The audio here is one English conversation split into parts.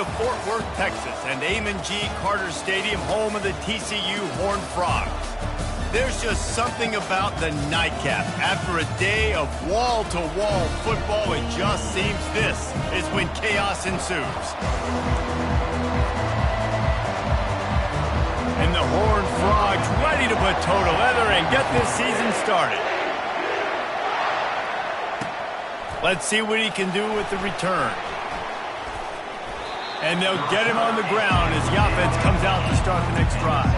to Fort Worth, Texas, and Amon G. Carter Stadium, home of the TCU Horned Frogs. There's just something about the nightcap. After a day of wall-to-wall football, it just seems this is when chaos ensues. And the Horned Frogs ready to put toe to leather and get this season started. Let's see what he can do with the return. And they'll get him on the ground as the offense comes out to start the next drive.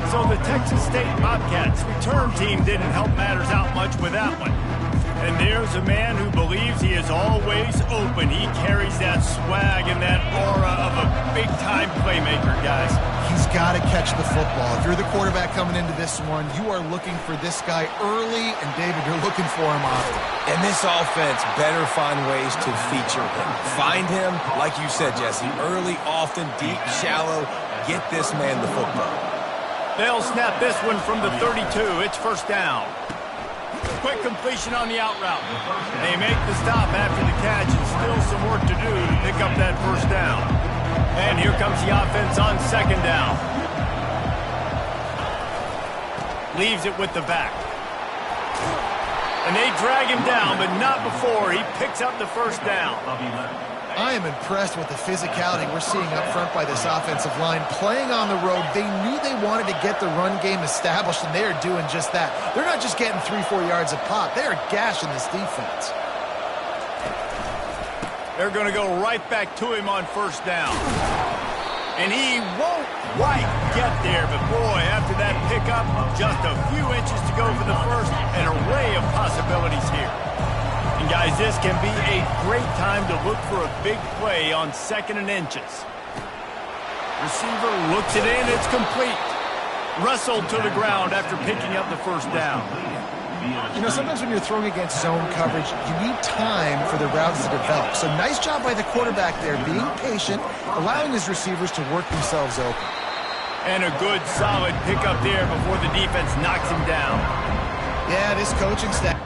So the Texas State Bobcats return team didn't help matters out much with that one. And there's a man who believes he is always open. He carries that swag and that aura of a big-time playmaker, guys. He's got to catch the football. If you're the quarterback coming into this one, you are looking for this guy early, and David, you're looking for him often. And this offense better find ways to feature him. Find him, like you said, Jesse, early, often, deep, shallow. Get this man the football. They'll snap this one from the 32. It's first down. Quick completion on the out route. They make the stop after the catch, and still some work to do to pick up that first down. And here comes the offense on second down. Leaves it with the back. And they drag him down, but not before he picks up the first down. I am impressed with the physicality we're seeing up front by this offensive line. Playing on the road, they knew they wanted to get the run game established, and they are doing just that. They're not just getting 3-4 yards a pop. They are gashing this defense. They're going to go right back to him on first down. And he won't quite get there, but boy, after that pickup, just a few inches to go for the first, an array of possibilities here. And guys, this can be a great time to look for a big play on second and inches. Receiver looks it in, it's complete. Wrestled to the ground after picking up the first down. You know, sometimes when you're throwing against zone coverage, you need time for the routes to develop. So nice job by the quarterback there, being patient, allowing his receivers to work themselves open. And a good, solid pickup there before the defense knocks him down. Yeah, this coaching staff.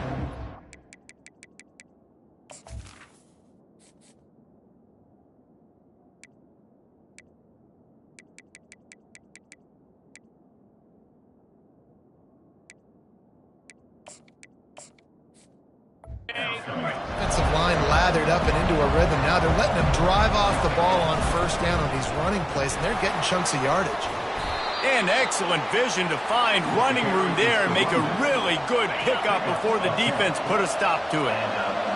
Offensive line lathered up and into a rhythm. Now they're letting them drive off the ball on first down on these running plays, and they're getting chunks of yardage. And excellent vision to find running room there and make a really good pickup before the defense put a stop to it.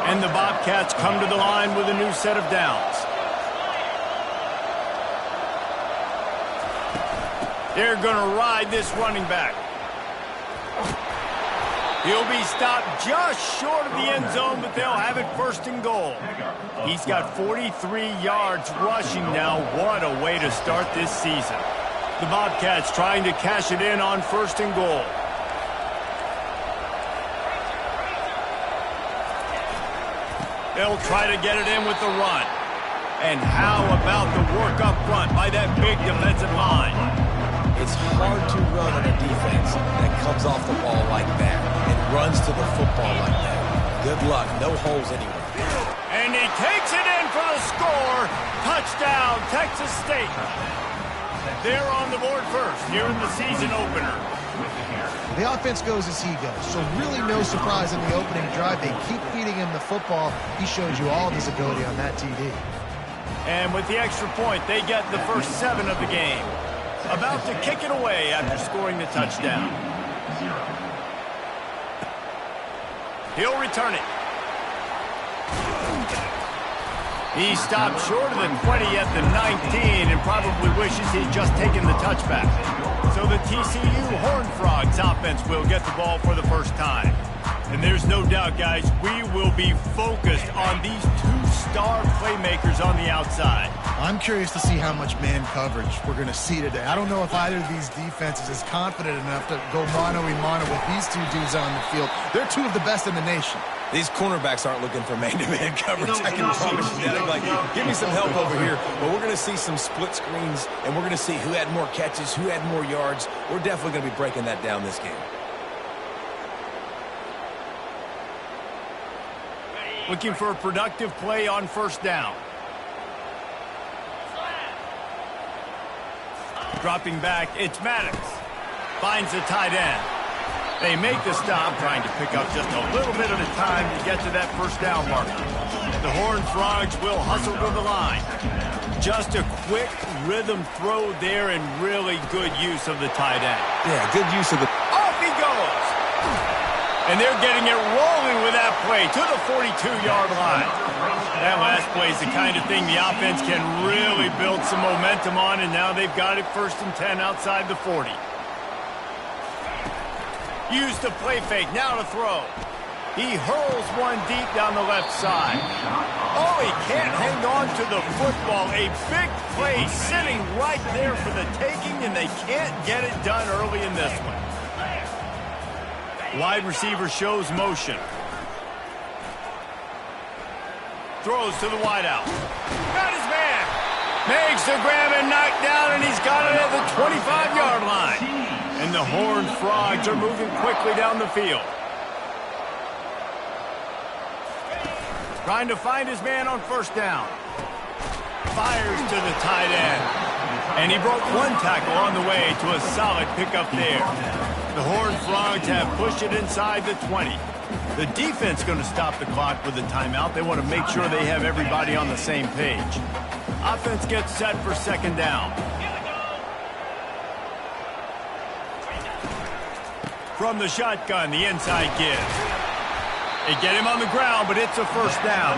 And the Bobcats come to the line with a new set of downs. They're going to ride this running back. He'll be stopped just short of the end zone, but they'll have it first and goal. He's got 43 yards rushing now. What a way to start this season. The Bobcats trying to cash it in on first and goal. They'll try to get it in with the run. And how about the work up front by that big defensive line? It's hard to run on a defense that comes off the ball like that and runs to the football like that. Good luck. No holes anywhere. And he takes it in for the score. Touchdown, Texas State. They're on the board first here in the season opener. The offense goes as he goes, so really no surprise in the opening drive. They keep feeding him the football. He showed you all of his ability on that TD. And with the extra point, they get the first 7 of the game. About to kick it away after scoring the touchdown. He'll return it. He stopped short of the 20 at the 19 and probably wishes he'd just taken the touchback. So the TCU Horned Frogs offense will get the ball for the first time. And there's no doubt, guys, we will be focused on these 2-star playmakers on the outside. I'm curious to see how much man coverage we're going to see today. I don't know if either of these defenses is confident enough to go mano-a-mano with these two dudes on the field. They're 2 of the best in the nation. These cornerbacks aren't looking for man-to-man coverage. I can promise you that. I'm like, give me some help over here. But we're going to see some split screens, and we're going to see who had more catches, who had more yards. We're definitely going to be breaking that down this game. Looking for a productive play on first down. Dropping back, it's Maddox. Finds the tight end. They make the stop, trying to pick up just a little bit at a time to get to that first down marker. The Horned Frogs will hustle to the line. Just a quick rhythm throw there and really good use of the tight end. Yeah, good use of the... Off he goes! And they're getting it rolling with that play to the 42-yard line. That last play is the kind of thing the offense can really build some momentum on, and now they've got it 1st and 10 outside the 40. Use the play fake, now to throw. He hurls one deep down the left side. Oh, he can't hang on to the football. A big play sitting right there for the taking, and they can't get it done early in this one. Wide receiver shows motion. Throws to the wideout. Got his man. Makes the grab and knocked down, and he's got it at the 25-yard line. And the Horned Frogs are moving quickly down the field. Trying to find his man on 1st down. Fires to the tight end. And he broke one tackle on the way to a solid pickup there. The Horned Frogs have pushed it inside the 20. The defense going to stop the clock with a timeout. They want to make sure they have everybody on the same page. Offense gets set for 2nd down. From the shotgun, the inside give. They get him on the ground, but it's a 1st down.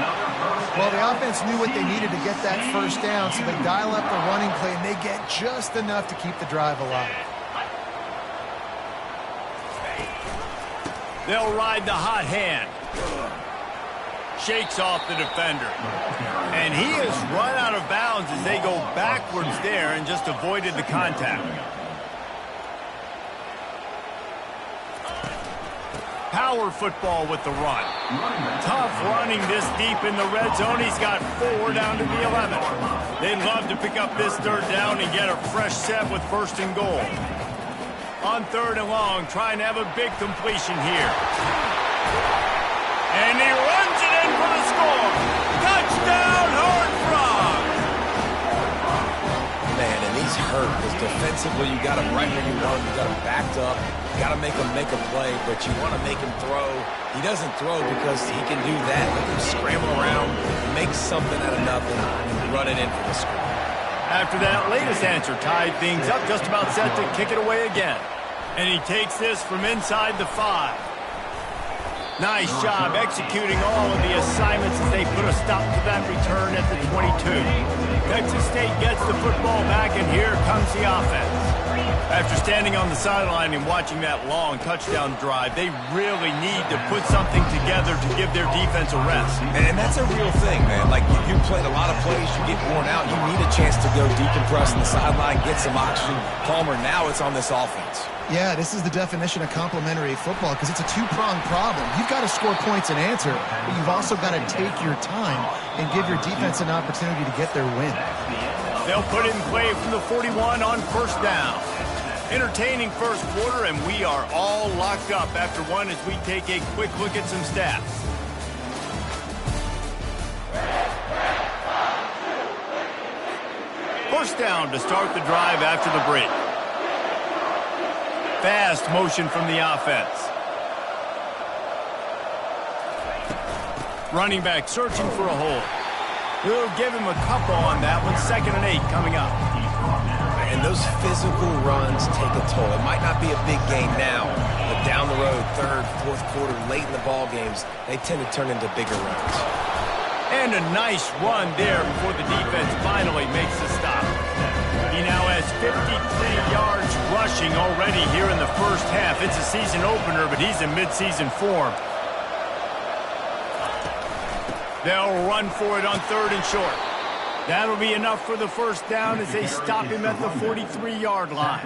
Well, the offense knew what they needed to get that 1st down, so they dial up the running play, and they get just enough to keep the drive alive. They'll ride the hot hand. Shakes off the defender. And he has run out of bounds as they go backwards there and just avoided the contact. Power football with the run. Tough running this deep in the red zone. He's got 4 down to the 11. They'd love to pick up this 3rd down and get a fresh set with 1st and goal. On 3rd and long, trying to have a big completion here. And he runs it in for the score. Touchdown, Horned Frogs! Man, and he's hurt because defensively you got him right where you want him. You got him backed up. You got to make him make a play, but you want to make him throw. He doesn't throw because he can do that. Let him scramble around, make something out of nothing, and run it in for the score. After that latest answer tied things up, just about set to kick it away again. And he takes this from inside the 5. Nice job executing all of the assignments as they put a stop to that return at the 22. Texas State gets the football back, and here comes the offense. After standing on the sideline and watching that long touchdown drive, they really need to put something together to give their defense a rest. And that's a real thing, man. Like, you played a lot of plays, you get worn out, you need a chance to go decompress on the sideline, get some oxygen. Palmer, now it's on this offense. Yeah, this is the definition of complementary football because it's a two-pronged problem. You've got to score points and answer, but you've also got to take your time and give your defense an opportunity to get their win. They'll put it in play from the 41 on 1st down. Entertaining 1st quarter, and we are all locked up after one as we take a quick look at some stats. First down to start the drive after the break. Fast motion from the offense. Running back searching for a hole. We'll give him a couple on that one. 2nd and 8 coming up. And those physical runs take a toll. It might not be a big game now, but down the road, 3rd, 4th quarter, late in the ball games, they tend to turn into bigger runs. And a nice run there before the defense finally makes the stop. He now has 53 yards rushing already here in the 1st half. It's a season opener, but he's in midseason form. They'll run for it on 3rd and short. That'll be enough for the 1st down as they stop him at the 43-yard line.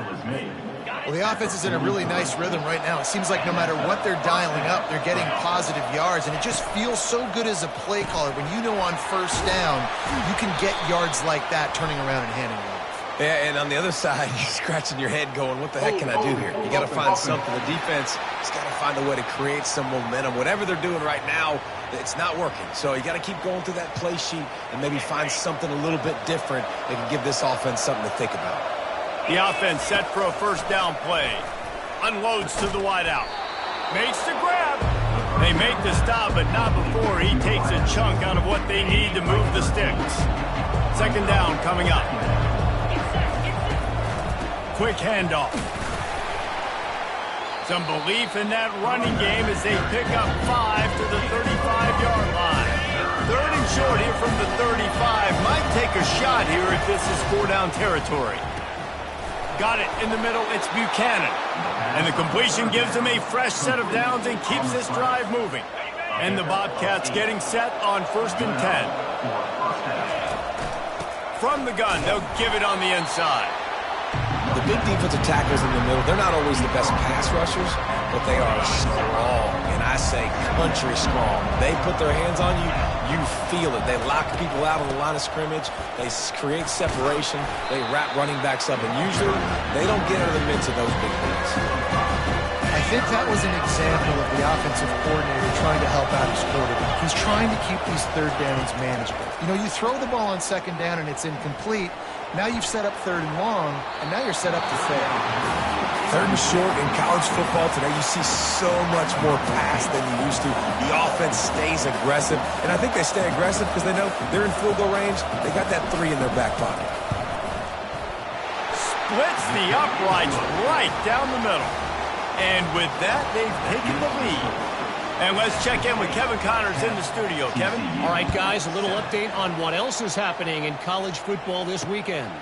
Well, the offense is in a really nice rhythm right now. It seems like no matter what they're dialing up, they're getting positive yards, and it just feels so good as a play caller when you know on 1st down you can get yards like that turning around and handing it off. Yeah, and on the other side, you're scratching your head going, what the heck can I do here? You got to find something. The defense has got to find a way to create some momentum. Whatever they're doing right now, it's not working. So you got to keep going through that play sheet and maybe find something a little bit different that can give this offense something to think about. The offense set for a first down play. Unloads to the wideout. Makes the grab. They make the stop, but not before he takes a chunk out of what they need to move the sticks. Second down coming up. Quick handoff. Some belief in that running game as they pick up 5 to the 35-yard line. Third and short here from the 35. Might take a shot here if this is 4-down territory. Got it in the middle. It's Buchanan. And the completion gives him a fresh set of downs and keeps this drive moving. And the Bobcats getting set on 1st and 10. From the gun, they'll give it on the inside. The big defensive tackles in the middle, they're not always the best pass rushers, but they are strong, and I say country strong. They put their hands on you, you feel it. They lock people out on the line of scrimmage. They create separation. They wrap running backs up, and usually they don't get out of the midst of those big plays. I think that was an example of the offensive coordinator trying to help out his quarterback. He's trying to keep these third downs manageable. You know, you throw the ball on second down and it's incomplete. Now you've set up third and long, and now you're set up to fail. Third and short in college football today, you see so much more pass than you used to. The offense stays aggressive, and I think they stay aggressive because they know they're in field goal range. They got that 3 in their back pocket. Splits the uprights right down the middle. And with that, they've taken the lead. And let's check in with Kevin Connors in the studio. Kevin? All right, guys, a little update on what else is happening in college football this weekend.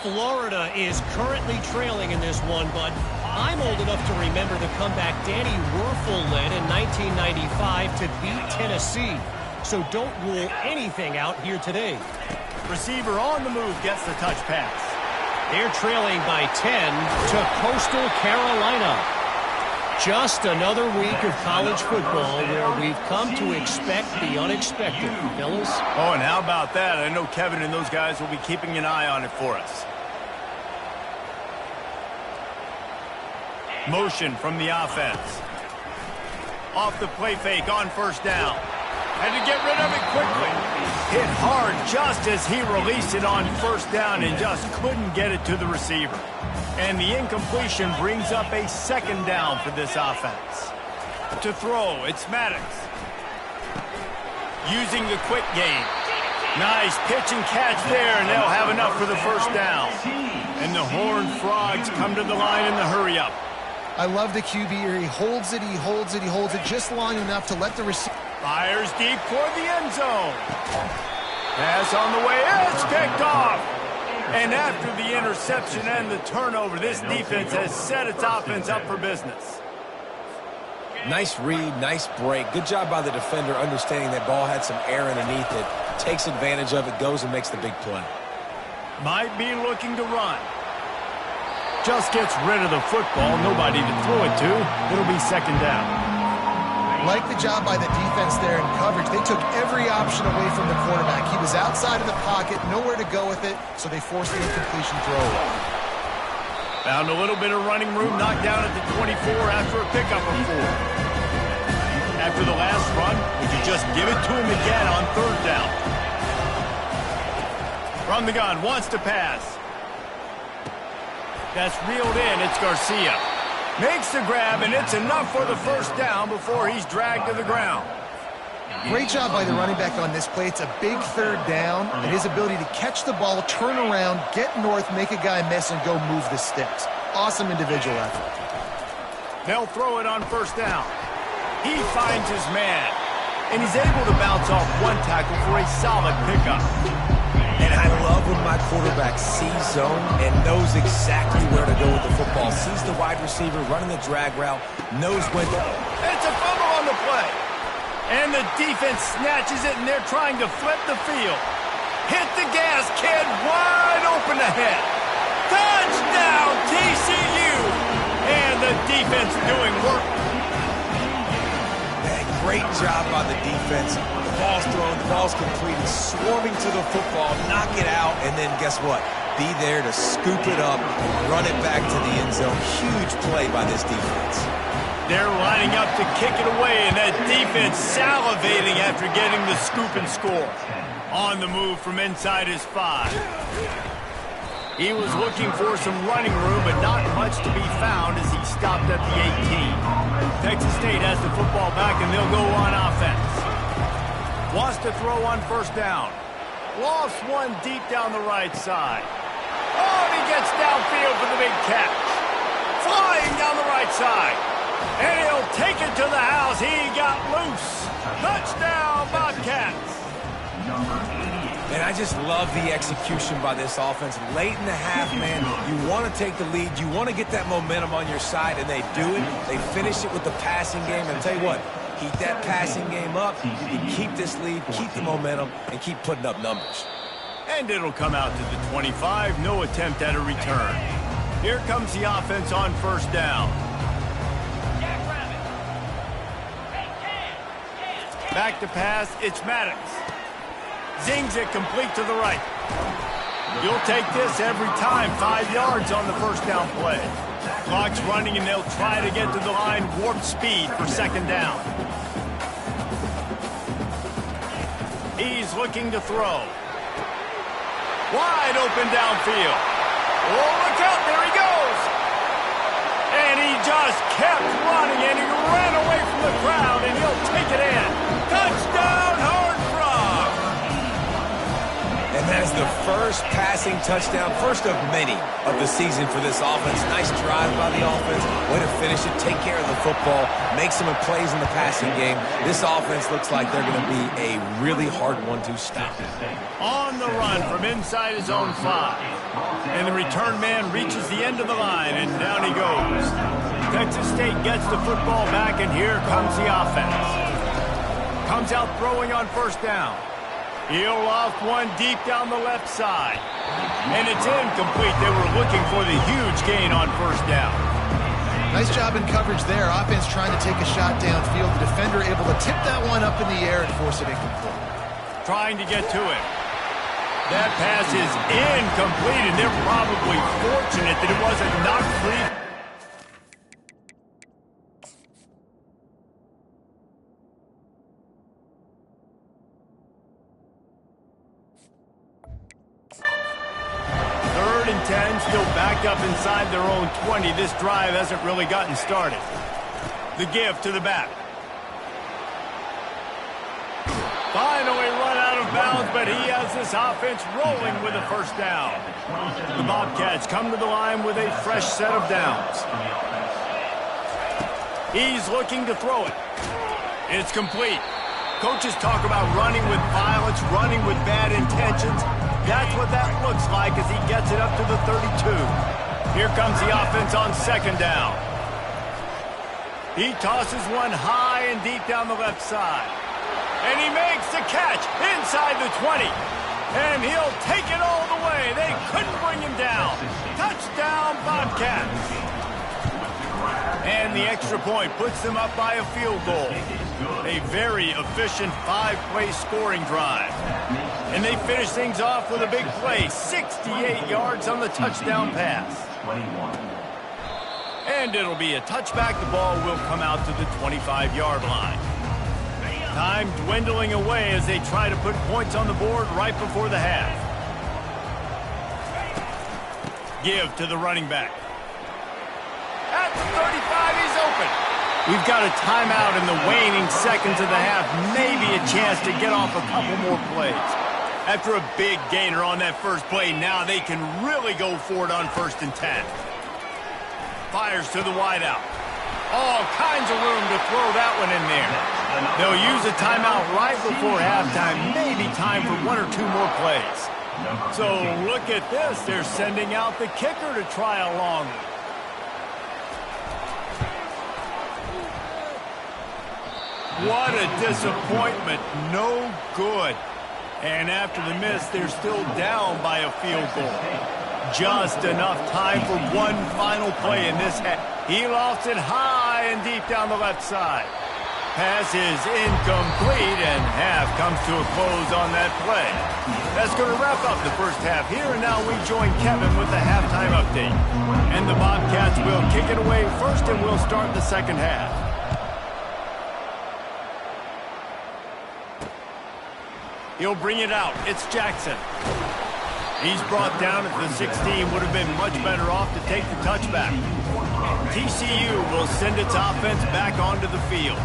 Florida is currently trailing in this one, but I'm old enough to remember the comeback Danny Werfel led in 1995 to beat Tennessee. So don't rule anything out here today. Receiver on the move gets the touch pass. They're trailing by 10 to Coastal Carolina. Just another week of college football where we've come to expect the unexpected, fellas. Oh, and how about that? I know Kevin and those guys will be keeping an eye on it for us. Motion from the offense. Off the play fake on first down. Had to get rid of it quickly. Hit hard just as he released it on first down and just couldn't get it to the receiver. And the incompletion brings up a second down for this offense. To throw, it's Maddox. Using the quick game. Nice pitch and catch there, and they'll have enough for the first down. And the Horned Frogs come to the line in the hurry-up. I love the QB here. He holds it, he holds it, he holds it just long enough to let the receiver... Fires deep toward the end zone. Pass on the way, it's picked off. And after the interception and the turnover, this defense has set its offense up for business. Nice read, nice break. Good job by the defender understanding that ball had some air underneath it. Takes advantage of it, goes and makes the big play. Might be looking to run. Just gets rid of the football. Nobody to throw it to. It'll be second down. Like the job by the defense there in coverage. They took every option away from the quarterback. He was outside of the pocket, nowhere to go with it, so they forced the incompletion throw. Found a little bit of running room, knocked down at the 24 after a pickup of 4. After the last run, would you just give it to him again on third down? From the gun, wants to pass. That's reeled in, it's Garcia. Makes the grab, and it's enough for the first down before he's dragged to the ground. Great job by the running back on this play. It's a big third down, and his ability to catch the ball, turn around, get north, make a guy miss, and go move the sticks. Awesome individual effort. They'll throw it on first down. He finds his man, and he's able to bounce off one tackle for a solid pickup. And I love when my quarterback sees zone and knows exactly where to go with the football. Sees the wide receiver running the drag route, knows when to... It's a fumble on the play. And the defense snatches it, and they're trying to flip the field. Hit the gas, kid, wide open ahead. Touchdown, TCU! And the defense doing work. Man, great job by the defense. The ball's thrown, the ball's completed, swarming to the football, knock it out, and then guess what? Be there to scoop it up and run it back to the end zone. Huge play by this defense. They're lining up to kick it away, and that defense salivating after getting the scoop and score. On the move from inside his 5. He was looking for some running room, but not much to be found as he stopped at the 18. Texas State has the football back, and they'll go on offense. Wants to throw on first down. Lost one deep down the right side. Oh, and he gets downfield for the big catch. Flying down the right side. And he'll take it to the house. He got loose. Touchdown, Bobcats. And I just love the execution by this offense. Late in the half, man, you want to take the lead. You want to get that momentum on your side, and they do it. They finish it with the passing game. And I'll tell you what, keep that passing game up. You can keep this lead, keep the momentum, and keep putting up numbers. And it'll come out to the 25. No attempt at a return. Here comes the offense on first down. Back to pass, it's Maddox. Zings it complete to the right. You'll take this every time. 5 yards on the first down play. Clock's running, and they'll try to get to the line warp speed for second down. He's looking to throw. Wide open downfield. Oh, look out, there he goes. And he just kept running, and he ran away from the crowd, and he'll take it in. Touchdown, Hard Frog. And that is the first passing touchdown, first of many of the season for this offense. Nice drive by the offense. Way to finish it, take care of the football, make some plays in the passing game. This offense looks like they're going to be a really hard one to stop. On the run from inside his own 5. And the return man reaches the end of the line, and down he goes. Texas State gets the football back, and here comes the offense. Comes out throwing on first down. He'll loft one deep down the left side. And it's incomplete. They were looking for the huge gain on first down. Nice job in coverage there. Offense trying to take a shot downfield. The defender able to tip that one up in the air and force it incomplete. Trying to get to it. That pass is incomplete, and they're probably fortunate that it wasn't knocked free. Third and 10, still backed up inside their own 20. This drive hasn't really gotten started. The give to the back. Finally run out of bounds, but he has this offense rolling with a first down. The Bobcats come to the line with a fresh set of downs. He's looking to throw it. It's complete. Coaches talk about running with violence, running with bad intentions. That's what that looks like as he gets it up to the 32. Here comes the offense on second down. He tosses one high and deep down the left side. And he makes the catch inside the 20. And he'll take it all the way. They couldn't bring him down. Touchdown, Bobcats. And the extra point puts them up by a field goal. A very efficient 5-play scoring drive. And they finish things off with a big play. 68 yards on the touchdown pass. And it'll be a touchback. The ball will come out to the 25-yard line. Time dwindling away as they try to put points on the board right before the half. Give to the running back. At the 35, he's open. We've got a timeout in the waning seconds of the half. Maybe a chance to get off a couple more plays. After a big gainer on that first play, now they can really go for it on 1st and 10. Fires to the wideout. All kinds of room to throw that one in there. They'll use a timeout right before halftime. Maybe time for 1 or 2 more plays. So look at this. They're sending out the kicker to try a long one. What a disappointment. No good. And after the miss, they're still down by a field goal. Just enough time for one final play in this half. He lofts it high and deep down the left side. Pass is incomplete, and half comes to a close on that play. That's going to wrap up the first half here, and now we join Kevin with the halftime update. And the Bobcats will kick it away first, and we'll start the second half. He'll bring it out. It's Jackson. He's brought down at the 16. Would have been much better off to take the touchback. TCU will send its offense back onto the field.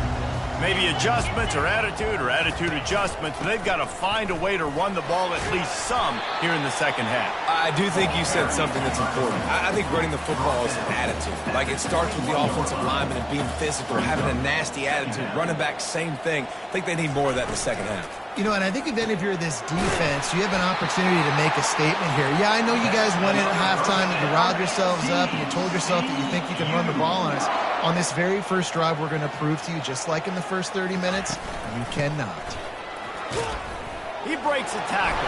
Maybe adjustments or attitude adjustments, but they've got to find a way to run the ball at least some here in the second half. I do think you said something that's important. I think running the football is an attitude. Like, it starts with the offensive lineman and being physical, having a nasty attitude. Running back, same thing. I think they need more of that in the second half. You know, and I think even if you're this defense, you have an opportunity to make a statement here. Yeah, I know you guys went in at halftime and you riled yourselves up and you told yourself that you think you can run the ball on us. On this very first drive, we're going to prove to you, just like in the first 30 minutes, you cannot. He breaks a tackle.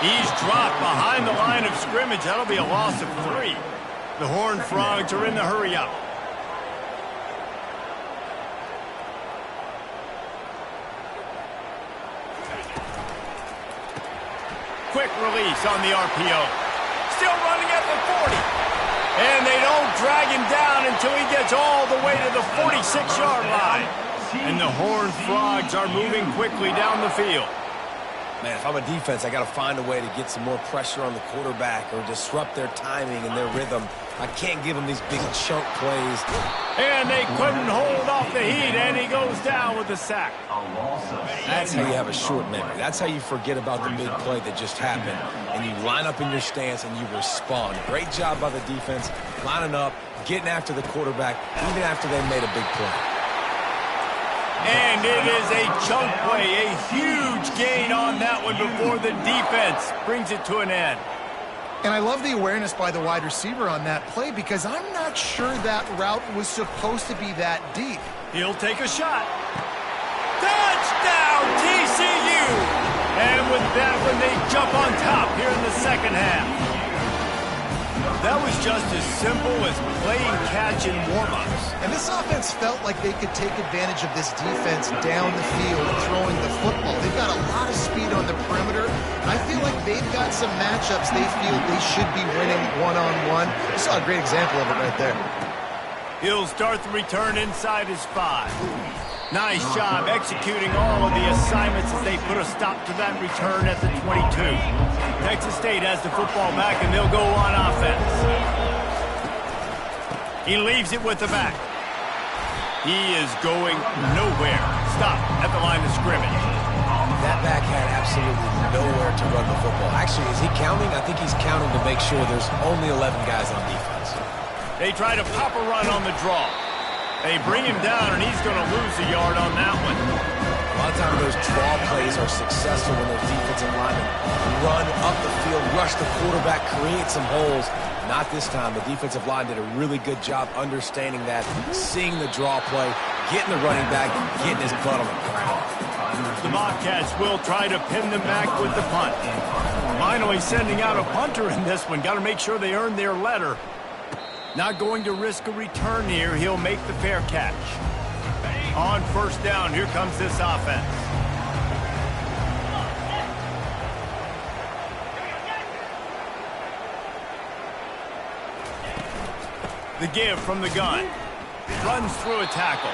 He's dropped behind the line of scrimmage. That'll be a loss of 3. The Horned Frogs are in the hurry-up. Quick release on the RPO. Still running at the 40. And they don't drag him down until he gets all the way to the 46-yard line. And the Horned Frogs are moving quickly down the field. Man, if I'm a defense, I got to find a way to get some more pressure on the quarterback or disrupt their timing and their rhythm. I can't give them these big chunk plays. And they couldn't hold off the heat, and he goes down with a sack. That's how you have a short memory. That's how you forget about the big play that just happened, and you line up in your stance and you respond. Great job by the defense, lining up, getting after the quarterback, even after they made a big play. And it is a chunk play, a huge gain on that one before the defense brings it to an end. And I love the awareness by the wide receiver on that play because I'm not sure that route was supposed to be that deep. He'll take a shot. Touchdown, TCU! And with that one, they jump on top here in the second half. That was just as simple as playing catch in warm-ups. And this offense felt like they could take advantage of this defense down the field throwing the football. They've got a lot of speed on the perimeter. And I feel like they've got some matchups they feel they should be winning one-on-one. You saw a great example of it right there. He'll start the return inside his 5. Nice job executing all of the assignments as they put a stop to that return at the 22. Texas State has the football back, and they'll go on offense. He leaves it with the back. He is going nowhere. Stop at the line of scrimmage. That back had absolutely nowhere to run the football. Actually, is he counting? I think he's counting to make sure there's only 11 guys on defense. They try to pop a run on the draw. They bring him down, and he's going to lose a yard on that one. A lot of times those draw plays are successful when those defensive linemen run up the field, rush the quarterback, create some holes. Not this time. The defensive line did a really good job understanding that, seeing the draw play, getting the running back, getting his butt on the ground. The Bobcats will try to pin them back with the punt. Finally sending out a punter in this one. Got to make sure they earn their letter. Not going to risk a return here. He'll make the fair catch. On first down, here comes this offense. The give from the gun. Runs through a tackle.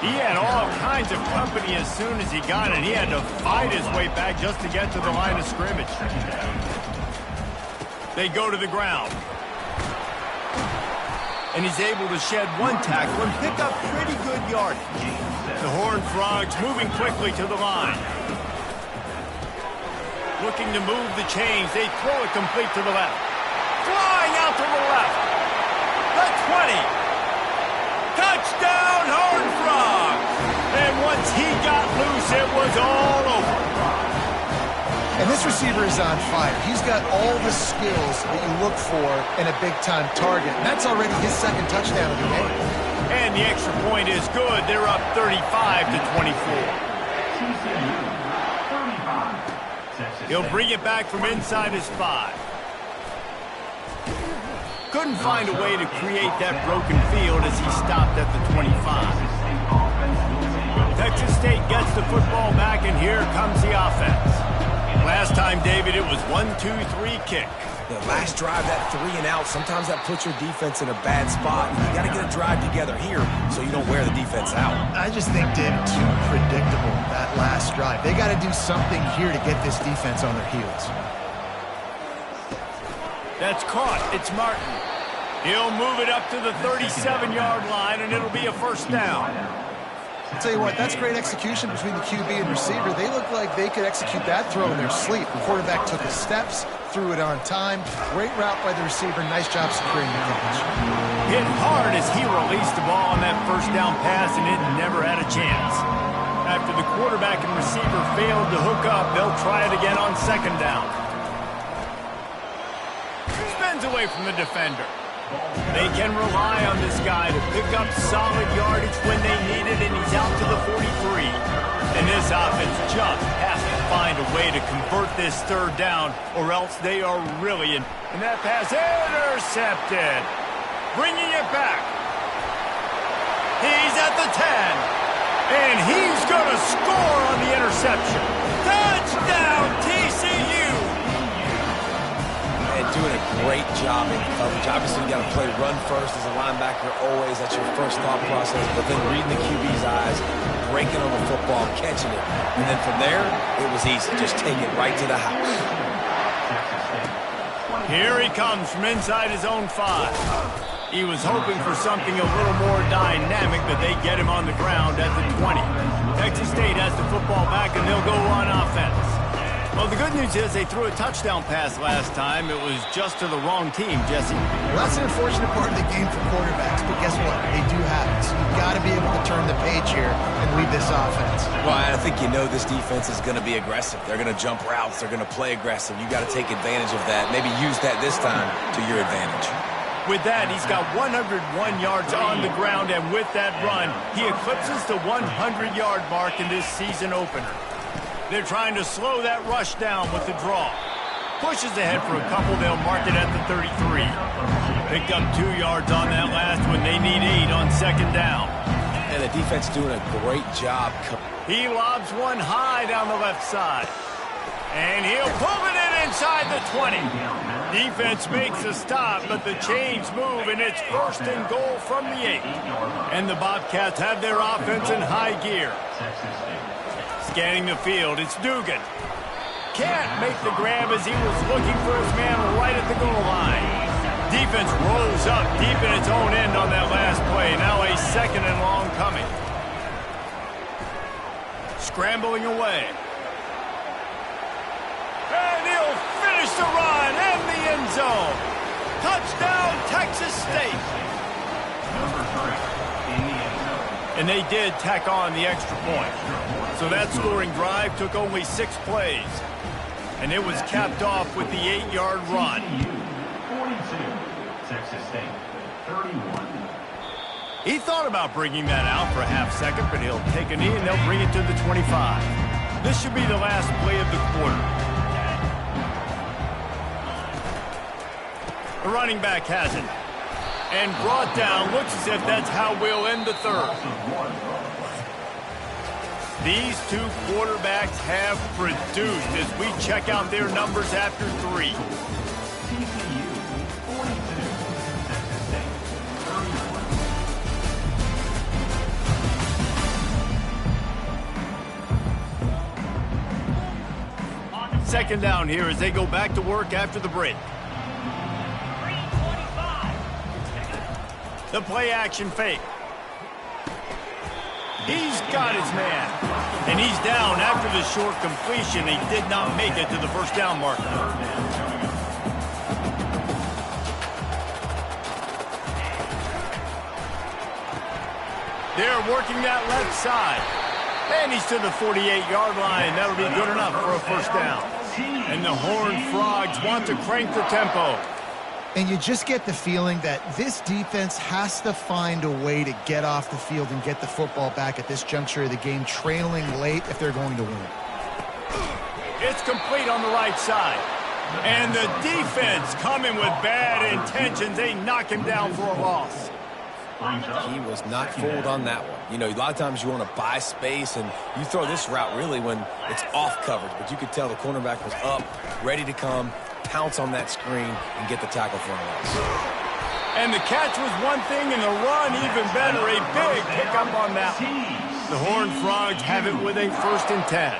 He had all kinds of company as soon as he got it. He had to fight his way back just to get to the line of scrimmage. They go to the ground. And he's able to shed one tackle and pick up pretty good yardage. The Horned Frogs moving quickly to the line. Looking to move the chains. They throw it complete to the left. Flying out to the left. The 20. Touchdown, Horned Frogs. And once he got loose, it was all over. And this receiver is on fire. He's got all the skills that you look for in a big-time target. And that's already his second touchdown of the game. And the extra point is good. They're up 35-24. He'll bring it back from inside his 5. Couldn't find a way to create that broken field as he stopped at the 25. Texas State gets the football back, and here comes the offense. Last time, David, it was 1-2-3 kick. The last drive, that 3 and out, sometimes that puts your defense in a bad spot. You got to get a drive together here so you don't wear the defense out. I just think, David, too predictable, that last drive. They got to do something here to get this defense on their heels. That's caught. It's Martin. He'll move it up to the 37-yard line, and it'll be a first down. I'll tell you what, that's great execution between the QB and receiver. They look like they could execute that throw in their sleep. The quarterback took his steps, threw it on time. Great route by the receiver. Nice job securing the catch. Hit hard as he released the ball on that first down pass, and it never had a chance. After the quarterback and receiver failed to hook up, they'll try it again on second down. Spins away from the defender. They can rely on this guy to pick up solid yardage when they need it, and he's out to the 43. And this offense just has to find a way to convert this third down, or else they are really in. And that pass intercepted. Bringing it back. He's at the 10. And he's going to score on the interception. Touchdown, TCU! And doing a great job in coverage. Obviously, you got to play run first as a linebacker always. That's your first thought process. But then reading the QB's eyes, breaking on the football, catching it. And then from there, it was easy. Just take it right to the house. Here he comes from inside his own 5. He was hoping for something a little more dynamic, but they get him on the ground at the 20. Texas State has the football back, and they'll go on offense. Well, the good news is they threw a touchdown pass last time. It was just to the wrong team, Jesse. Well, that's an unfortunate part of the game for quarterbacks, but guess what? They do have it. So you've got to be able to turn the page here and lead this offense. Well, I think you know this defense is going to be aggressive. They're going to jump routes. They're going to play aggressive. You got to take advantage of that. Maybe use that this time to your advantage. With that, he's got 101 yards on the ground, and with that run, he eclipses the 100-yard mark in this season opener. They're trying to slow that rush down with the draw. Pushes ahead for a couple, they'll mark it at the 33. Picked up 2 yards on that last one. They need 8 on second down. And the defense doing a great job. He lobs one high down the left side. And he'll pull it in inside the 20. Defense makes a stop, but the chains move, and it's first and goal from the 8. And the Bobcats have their offense in high gear. Scanning the field, it's Dugan. Can't make the grab as he was looking for his man right at the goal line. Defense rolls up deep in its own end on that last play. Now a second and long coming. Scrambling away. And he'll finish the run and the end zone. Touchdown, Texas State. And they did tack on the extra point. So that scoring drive took only 6 plays. And it was capped off with the 8-yard run. 42, Texas State, 31. He thought about bringing that out for a half second, but he'll take a knee and they'll bring it to the 25. This should be the last play of the quarter. The running back has it. And brought down. Looks as if that's how we'll end the third. These two quarterbacks have produced as we check out their numbers after 3. Second down here as they go back to work after the break. The play action fake. He's got his man. And he's down after the short completion. He did not make it to the first down marker. They're working that left side. And he's to the 48-yard line. That'll be good enough for a first down. And the Horned Frogs want to crank the tempo. And you just get the feeling that this defense has to find a way to get off the field and get the football back at this juncture of the game, trailing late if they're going to win. It's complete on the right side. And the defense coming with bad intentions. They knock him down for a loss. He was not fooled on that one. You know, a lot of times you want to buy space, and you throw this route really when it's off coverage. But you could tell the cornerback was up, ready to come, pounce on that screen, and get the tackle for a loss. And the catch was one thing, and the run even better. A big pickup on that one. The Horned Frogs have it with a 1st and 10.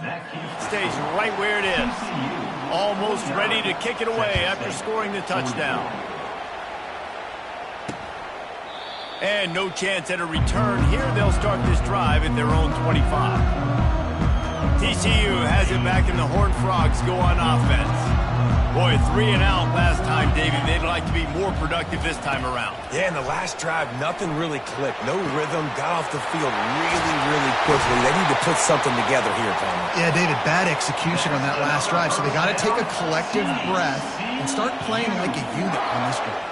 Stays right where it is. Almost ready to kick it away after scoring the touchdown. And no chance at a return here. They'll start this drive at their own 25. TCU has it back, and the Horned Frogs go on offense. Boy, 3 and out last time, David. They'd like to be more productive this time around. Yeah, in the last drive, nothing really clicked. No rhythm, got off the field really quickly. They need to put something together here, Palmer. Yeah, David, bad execution on that last drive, so they got to take a collective breath and start playing like a unit on this drive.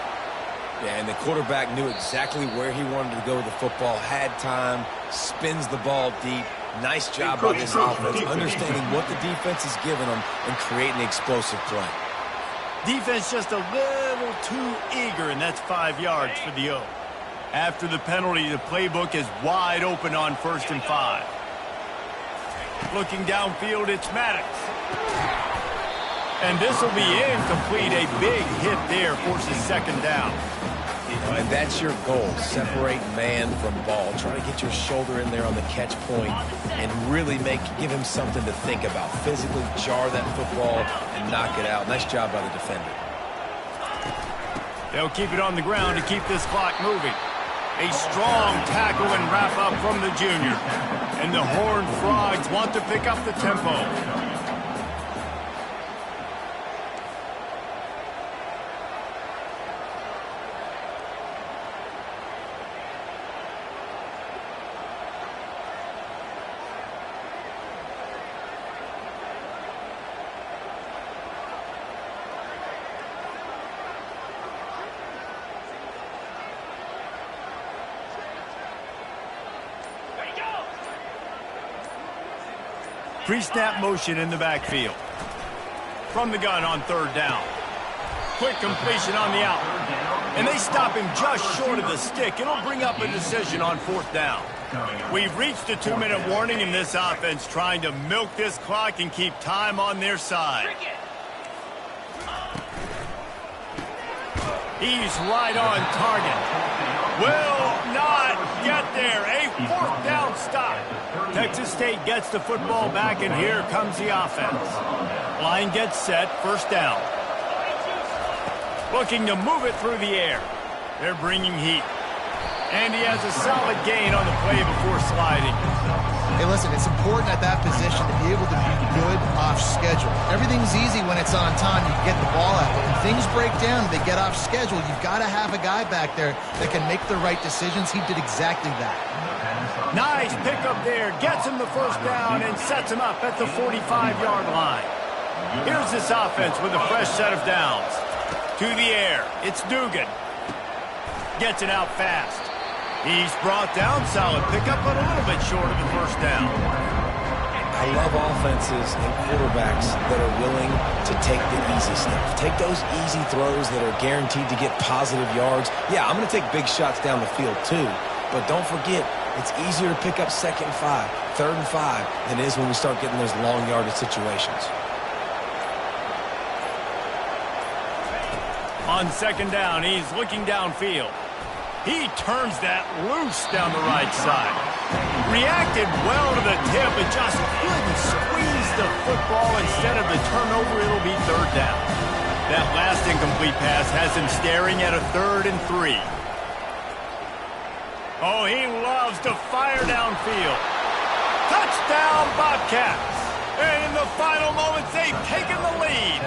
Yeah, and the quarterback knew exactly where he wanted to go with the football, had time, spins the ball deep. Nice job by this offense, understanding what the defense is giving them and creating explosive play. Defense just a little too eager, and that's 5 yards for the O. After the penalty, the playbook is wide open on 1st and 5. Looking downfield, it's Maddox. And this will be incomplete. A big hit there forces 2nd down. And that's your goal, separate man from ball. Try to get your shoulder in there on the catch point and really give him something to think about. Physically jar that football and knock it out. Nice job by the defender. They'll keep it on the ground to keep this clock moving. A strong tackle and wrap up from the junior. And the Horned Frogs want to pick up the tempo. Pre-snap motion in the backfield. From the gun on 3rd down. Quick completion on the out. And they stop him just short of the stick. It'll bring up a decision on 4th down. We've reached a 2-minute warning in this offense, trying to milk this clock and keep time on their side. He's right on target. Will not get there. A 4th down stop. Texas State gets the football back, and here comes the offense. Line gets set, 1st down. Looking to move it through the air. They're bringing heat. And he has a solid gain on the play before sliding. Hey, listen, it's important at that position to be able to be good off schedule. Everything's easy when it's on time. You can get the ball out. But when things break down, they get off schedule. You've got to have a guy back there that can make the right decisions. He did exactly that. Nice pickup there. Gets him the 1st down and sets him up at the 45-yard line. Here's this offense with a fresh set of downs. To the air. It's Dugan. Gets it out fast. He's brought down. Solid pickup, but a little bit short of the 1st down. I love offenses and quarterbacks that are willing to take the easy stuff. Take those easy throws that are guaranteed to get positive yards. Yeah, I'm going to take big shots down the field too, but don't forget, it's easier to pick up 2nd and 5, 3rd and 5 than it is when we start getting those long yardage situations. On 2nd down, he's looking downfield. He turns that loose down the right side. Reacted well to the tip, but just couldn't squeeze the football. Instead of the turnover, it'll be 3rd down. That last incomplete pass has him staring at a 3rd and 3. Oh, he loves to fire downfield. Touchdown, Bobcats. And in the final moments, they've taken the lead.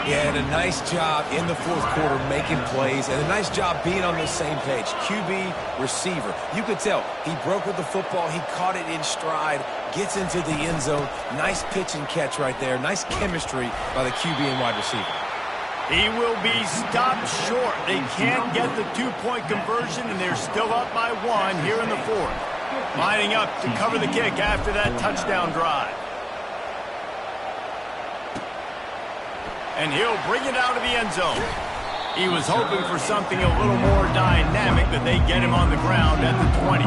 Yeah, and a nice job in the 4th quarter making plays, and a nice job being on the same page. QB, receiver. You could tell he broke with the football. He caught it in stride, gets into the end zone. Nice pitch and catch right there. Nice chemistry by the QB and wide receiver. He will be stopped short. They can't get the 2-point conversion, and they're still up by 1 here in the 4th. Lining up to cover the kick after that touchdown drive. And he'll bring it out of the end zone. He was hoping for something a little more dynamic, but they get him on the ground at the 20.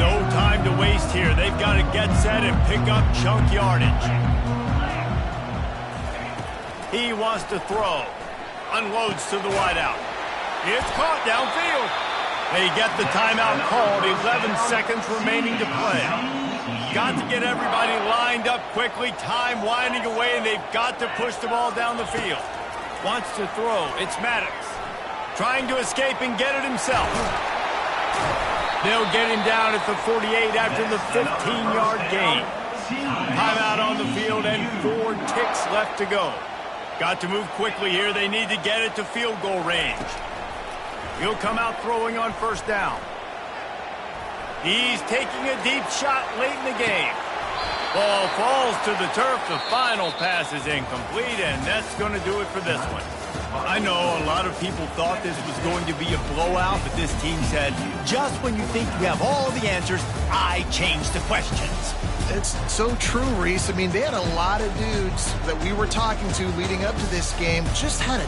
No time to waste here. They've got to get set and pick up chunk yardage. He wants to throw. Unloads to the wideout. It's caught downfield. They get the timeout called, 11 seconds remaining to play. Got to get everybody lined up quickly, time winding away, and they've got to push the ball down the field. Wants to throw, it's Maddox. Trying to escape and get it himself. They'll get him down at the 48 after the 15-yard gain. Timeout on the field and 4 ticks left to go. Got to move quickly here. They need to get it to field goal range. He'll come out throwing on first down. He's taking a deep shot late in the game. Ball falls to the turf. The final pass is incomplete, and that's going to do it for this one. I know a lot of people thought this was going to be a blowout, but this team said, just when you think you have all the answers, I change the questions. It's so true, Reese. I mean, they had a lot of dudes that we were talking to leading up to this game just had a